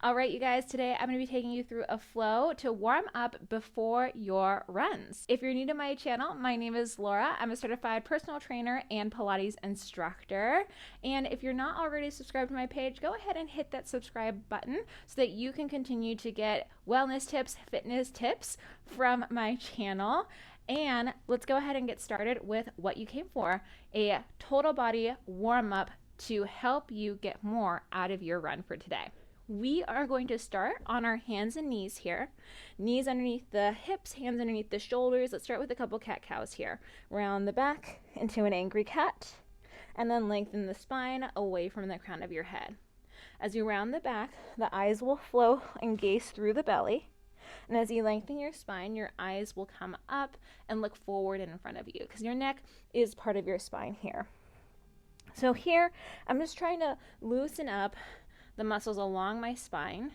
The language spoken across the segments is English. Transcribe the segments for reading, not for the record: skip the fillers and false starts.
All right, you guys, today I'm going to be taking you through a flow to warm up before your runs. If you're new to my channel, my name is Laura. I'm a certified personal trainer and Pilates instructor. And if you're not already subscribed to my page, go ahead and hit that subscribe button so that you can continue to get wellness tips, fitness tips from my channel. And let's go ahead and get started with what you came for, a total body warm up to help you get more out of your run for today. We are going to start on our hands and knees here. Knees underneath the hips, hands underneath the shoulders. Let's start with a couple cat-cows here. Round the back into an angry cat, and then lengthen the spine away from the crown of your head. As you round the back, the eyes will flow and gaze through the belly. And as you lengthen your spine, your eyes will come up and look forward and in front of you because your neck is part of your spine here. So here, I'm just trying to loosen up the muscles along my spine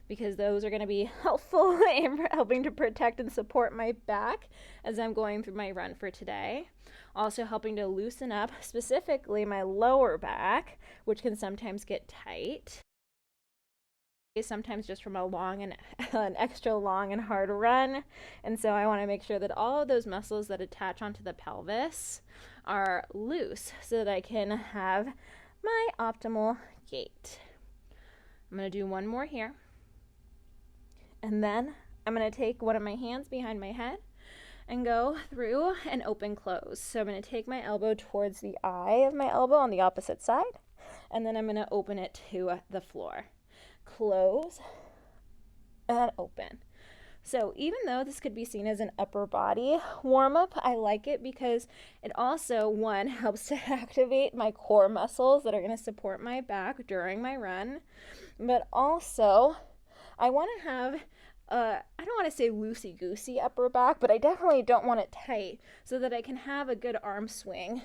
because those are going to be helpful in helping to protect and support my back as I'm going through my run for today. Also helping to loosen up specifically my lower back, which can sometimes get tight. Sometimes just from an extra long and hard run. And so I want to make sure that all of those muscles that attach onto the pelvis are loose so that I can have my optimal gait. I'm going to do one more here. And then I'm going to take one of my hands behind my head and go through and open close. So I'm going to take my elbow towards the eye of my elbow on the opposite side. And then I'm going to open it to the floor. Close and open. So even though this could be seen as an upper body warm-up, I like it because it also, one, helps to activate my core muscles that are going to support my back during my run. But also, I want to have, I don't want to say loosey-goosey upper back, but I definitely don't want it tight so that I can have a good arm swing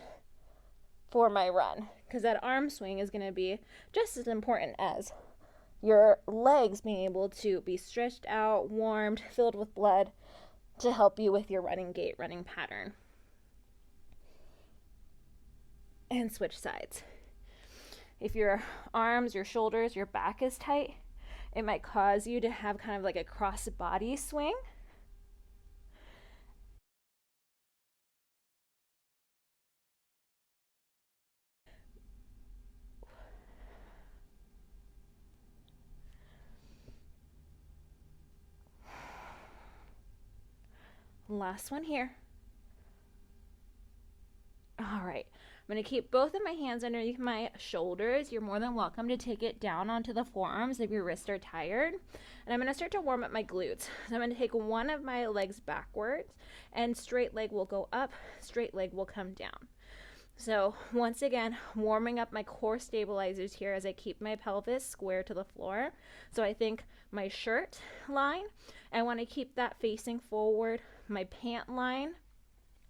for my run. Because that arm swing is going to be just as important as your legs being able to be stretched out, warmed, filled with blood to help you with your running gait, running pattern. And switch sides. If your arms, your shoulders, your back is tight, it might cause you to have kind of like a cross body swing. Last one here. All right, I'm going to keep both of my hands underneath my shoulders. You're more than welcome to take it down onto the forearms if your wrists are tired. And I'm going to start to warm up my glutes. So I'm going to take one of my legs backwards, and straight leg will go up, straight leg will come down. So once again, warming up my core stabilizers here as I keep my pelvis square to the floor. So I think my shirt line, I want to keep that facing forward. My pant line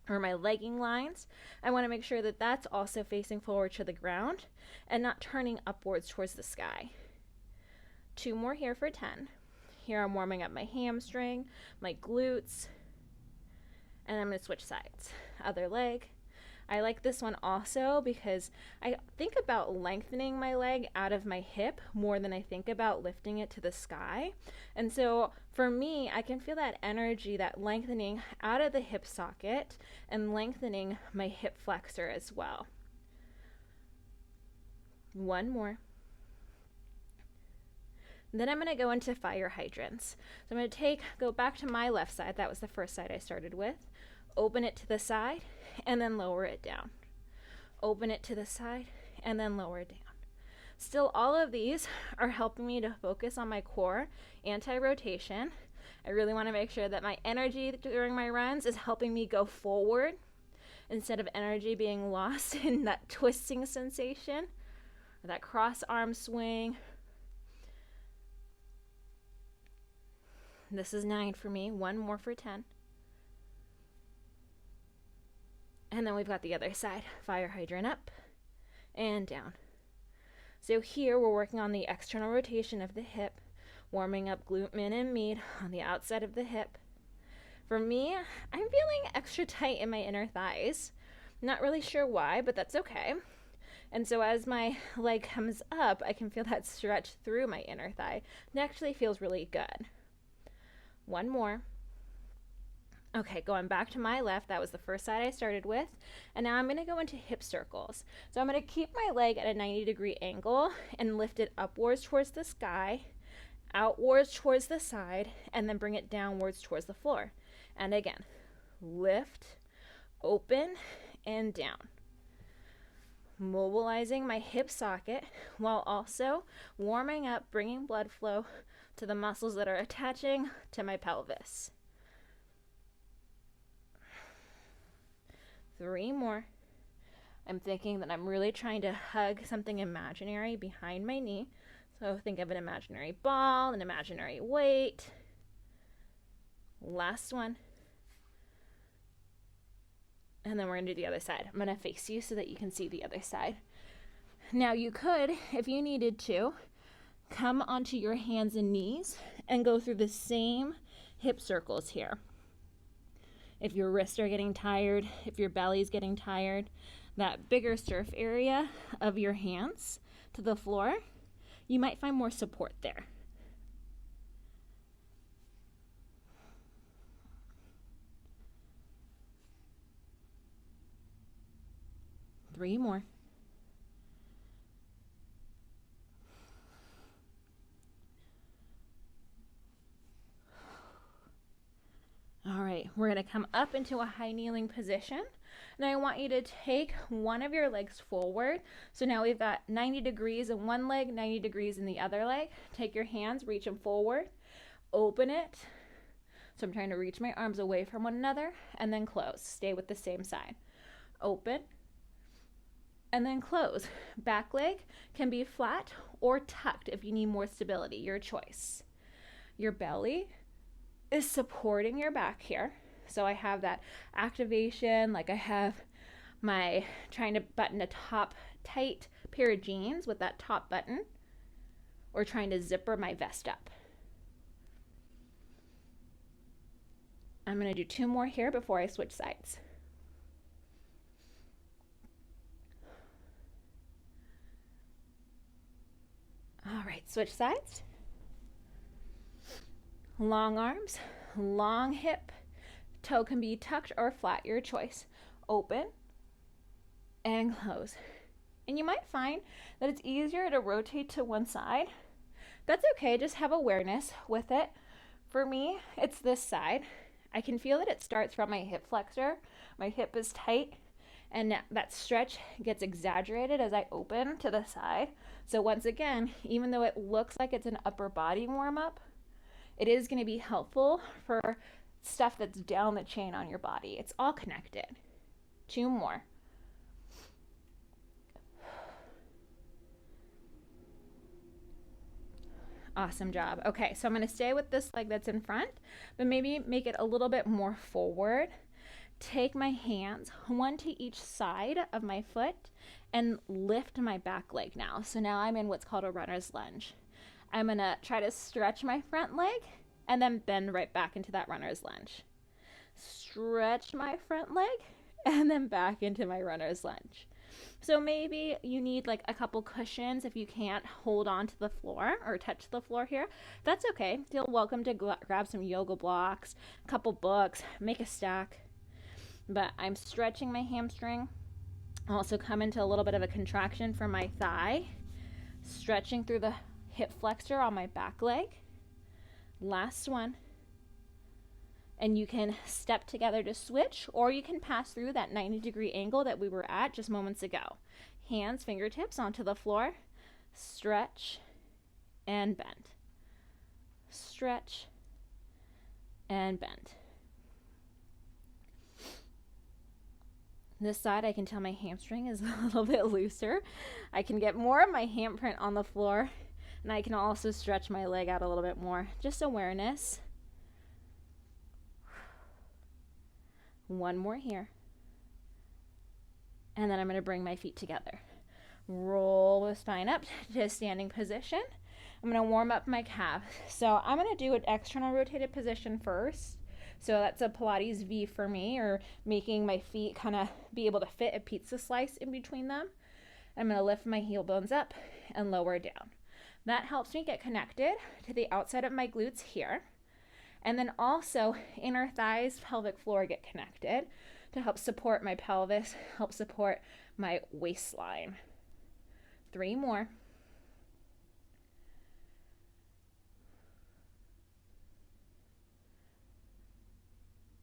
or my legging lines, I want to make sure that that's also facing forward to the ground and not turning upwards towards the sky. 2 more here for 10. Here I'm warming up my hamstring, my glutes, and I'm going to switch sides. Other leg. I like this one also because I think about lengthening my leg out of my hip more than I think about lifting it to the sky. And so for me, I can feel that energy, that lengthening out of the hip socket and lengthening my hip flexor as well. One more. Then I'm going to go into fire hydrants. So I'm going to go back to my left side. That was the first side I started with. Open it to the side and then lower it down. Open it to the side and then lower it down. Still, all of these are helping me to focus on my core anti-rotation. I really want to make sure that my energy during my runs is helping me go forward instead of energy being lost in that twisting sensation or that cross arm swing. This is 9 for me. 1 more for 10. And then we've got the other side, fire hydrant up and down. So here we're working on the external rotation of the hip, warming up glute min and med on the outside of the hip. For me, I'm feeling extra tight in my inner thighs. Not really sure why, but that's okay. And so as my leg comes up, I can feel that stretch through my inner thigh. It actually feels really good. One more. Okay, going back to my left, that was the first side I started with. And now I'm gonna go into hip circles. So I'm gonna keep my leg at a 90-degree angle and lift it upwards towards the sky, outwards towards the side, and then bring it downwards towards the floor. And again, lift, open, and down. Mobilizing my hip socket while also warming up, bringing blood flow to the muscles that are attaching to my pelvis. 3 more. I'm thinking that I'm really trying to hug something imaginary behind my knee. So think of an imaginary ball, an imaginary weight. Last one. And then we're going to do the other side. I'm going to face you so that you can see the other side. Now you could, if you needed to, come onto your hands and knees and go through the same hip circles here. If your wrists are getting tired, if your belly's getting tired, that bigger surf area of your hands to the floor, you might find more support there. Three more. All right, we're going to come up into a high kneeling position. And I want you to take one of your legs forward. So now we've got 90 degrees in one leg, 90 degrees in the other leg. Take your hands, reach them forward, open it. So I'm trying to reach my arms away from one another and then close. Stay with the same side. Open and then close. Back leg can be flat or tucked if you need more stability, your choice. Your belly is supporting your back here. So I have that activation, like I have my trying to button a top tight pair of jeans with that top button, or trying to zipper my vest up. I'm going to do 2 more here before I switch sides. All right, switch sides. Long arms, long hip. Toe can be tucked or flat, your choice. Open and close. And you might find that it's easier to rotate to one side. That's okay, just have awareness with it. For me, it's this side. I can feel that it starts from my hip flexor. My hip is tight, and that stretch gets exaggerated as I open to the side. So once again, even though it looks like it's an upper body warm-up, it is going to be helpful for stuff that's down the chain on your body. It's all connected. 2 more. Awesome job. Okay, so I'm going to stay with this leg that's in front, but maybe make it a little bit more forward. Take my hands, one to each side of my foot, and lift my back leg now. So now I'm in what's called a runner's lunge. I'm going to try to stretch my front leg and then bend right back into that runner's lunge. Stretch my front leg and then back into my runner's lunge. So maybe you need like a couple cushions if you can't hold on to the floor or touch the floor here. That's okay. Feel welcome to grab some yoga blocks, a couple books, make a stack. But I'm stretching my hamstring. Also come into a little bit of a contraction for my thigh. Stretching through the hip flexor on my back leg. Last one. And you can step together to switch, or you can pass through that 90-degree angle that we were at just moments ago. Hands, fingertips onto the floor. Stretch and bend. Stretch and bend. This side, I can tell my hamstring is a little bit looser. I can get more of my handprint on the floor, and I can also stretch my leg out a little bit more. Just awareness. 1 more here. And then I'm going to bring my feet together. Roll the spine up to a standing position. I'm going to warm up my calf. So I'm going to do an external rotated position first. So that's a Pilates V for me, or making my feet kind of be able to fit a pizza slice in between them. I'm going to lift my heel bones up and lower down. That helps me get connected to the outside of my glutes here. And then also inner thighs, pelvic floor get connected to help support my pelvis, help support my waistline. 3 more.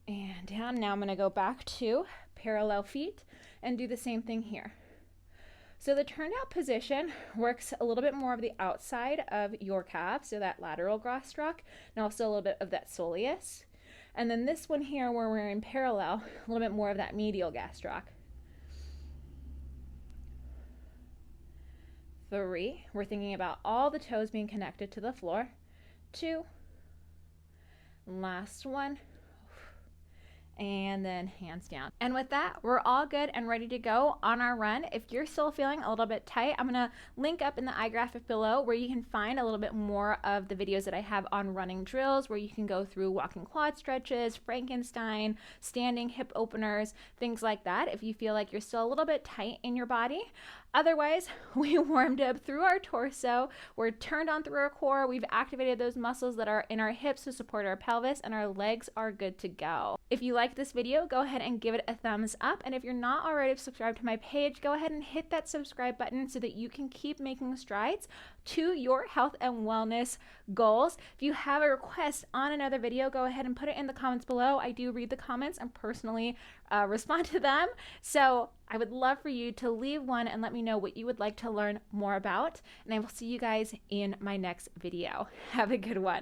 And down. Now I'm going to go back to parallel feet and do the same thing here. So the turned out position works a little bit more of the outside of your calf, so that lateral gastroc, and also a little bit of that soleus. And then this one here, where we're in parallel, a little bit more of that medial gastroc. 3, we're thinking about all the toes being connected to the floor. 2, last one. And then hands down. And with that, we're all good and ready to go on our run. If you're still feeling a little bit tight, I'm gonna link up in the iGraphic below where you can find a little bit more of the videos that I have on running drills, where you can go through walking quad stretches, Frankenstein, standing hip openers, things like that, if you feel like you're still a little bit tight in your body. Otherwise, we warmed up through our torso, we're turned on through our core, we've activated those muscles that are in our hips to support our pelvis, and our legs are good to go. If you like this video, go ahead and give it a thumbs up, and if you're not already subscribed to my page, go ahead and hit that subscribe button so that you can keep making strides to your health and wellness goals. If you have a request on another video, go ahead and put it in the comments below. I do read the comments and personally respond to them, so I would love for you to leave one and let me know what you would like to learn more about, and I will see you guys in my next video. Have a good one.